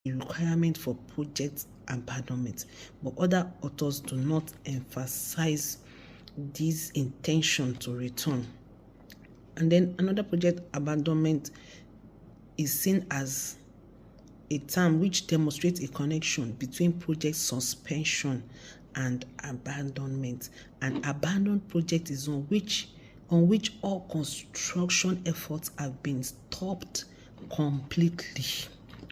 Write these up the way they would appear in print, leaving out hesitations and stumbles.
the requirement for project abandonment, but other authors do not emphasize this intention to return. And then another project abandonment is seen as a term which demonstrates a connection between project suspension and abandonment. An abandoned project is on which all construction efforts have been stopped completely,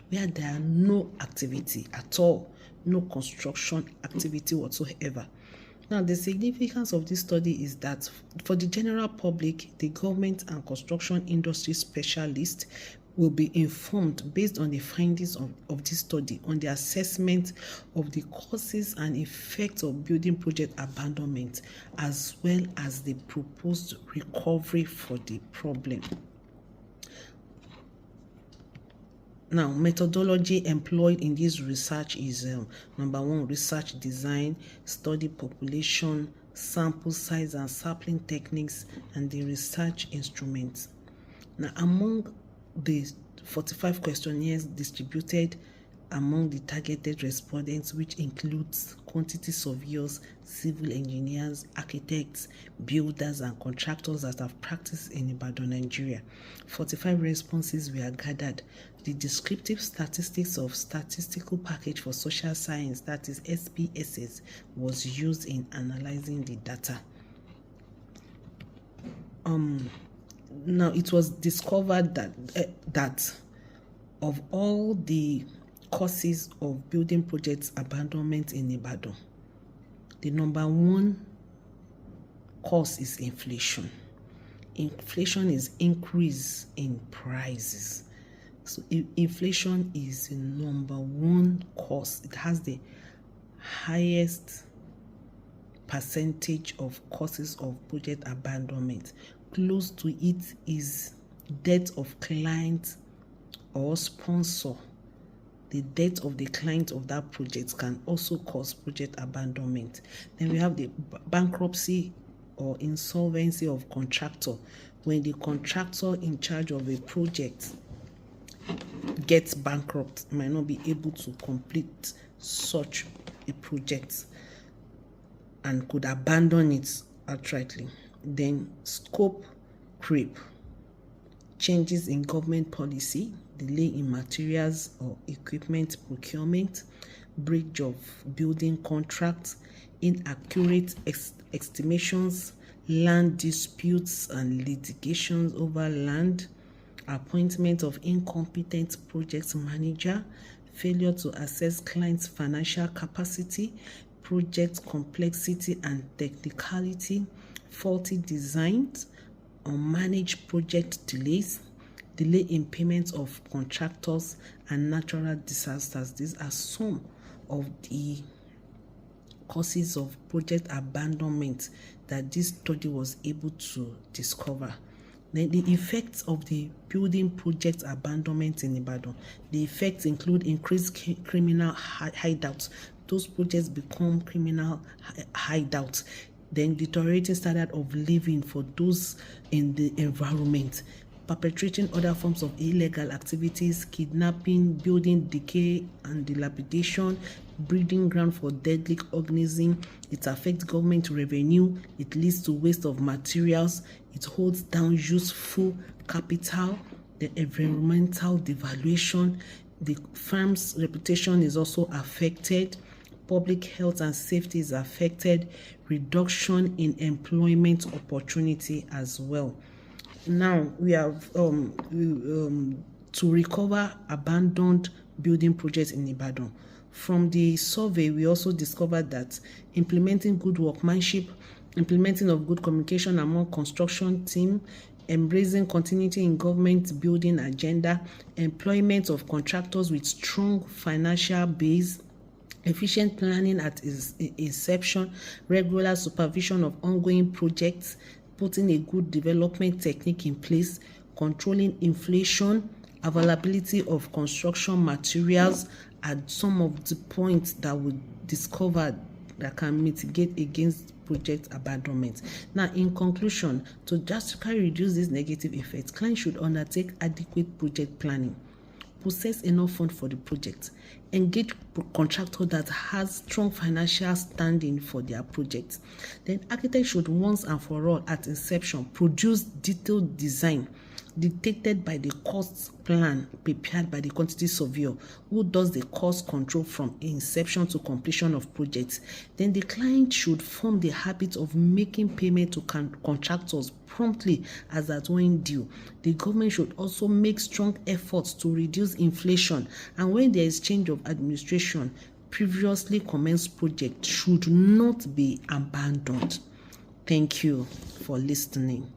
where there are no activity at all, no construction activity whatsoever. Now, the significance of this study is that for the general public, the government and construction industry specialists will be informed based on the findings of this study on the assessment of the causes and effects of building project abandonment, as well as the proposed recovery for the problem. Now, methodology employed in this research is number one, research design, study population, sample size and sampling techniques, and the research instruments. Now, among the 45 questionnaires distributed among the targeted respondents, which includes quantity surveyors, civil engineers, architects, builders, and contractors that have practiced in Ibadan, Nigeria, 45 responses were gathered. The descriptive statistics of statistical package for social science, that is SPSS, was used in analyzing the data. Now, it was discovered that of all the causes of building projects abandonment in Ibadan, the number one cause is inflation. Inflation is increase in prices. So inflation is the number one cause. It has the highest percentage of causes of project abandonment. Close to it is death of client or sponsor. The death of the client of that project can also cause project abandonment. Then we have the bankruptcy or insolvency of contractor. When the contractor in charge of a project gets bankrupt, might not be able to complete such a project and could abandon it outrightly. Then scope creep, changes in government policy, delay in materials or equipment procurement, breach of building contracts, inaccurate estimations, land disputes and litigations over land, appointment of incompetent project manager, failure to assess client's financial capacity, project complexity and technicality, faulty designs, unmanaged project delays, delay in payment of contractors, and natural disasters. These are some of the causes of project abandonment that this study was able to discover. Then the effects of the building project abandonment in Ibadan. The effects include increased criminal hideouts. Those projects become criminal hideouts. Then deteriorating standard of living for those in the environment, perpetrating other forms of illegal activities, kidnapping, building decay and dilapidation, breeding ground for deadly organisms. It affects government revenue. It leads to waste of materials. It holds down useful capital. The environmental devaluation. The firm's reputation is also affected. Public health and safety is affected. Reduction in employment opportunity as well. Now we have to recover abandoned building projects in Ibadan. From the survey, we also discovered that implementing good workmanship, implementing of good communication among construction team, embracing continuity in government building agenda, employment of contractors with strong financial base, efficient planning at inception, regular supervision of ongoing projects, putting a good development technique in place, controlling inflation, availability of construction materials are some of the points that we discovered that can mitigate against project abandonment. Now, in conclusion, to drastically reduce these negative effects, clients should undertake adequate project planning, possess enough funds for the project, engage contractor that has strong financial standing for their project. Then architect should once and for all at inception produce detailed design dictated by the cost plan prepared by the quantity surveyor who does the cost control from inception to completion of projects. Then the client should form the habit of making payment to contractors promptly as at when due. The government should also make strong efforts to reduce inflation, and when there is change of administration, previously commenced projects should not be abandoned. Thank you for listening.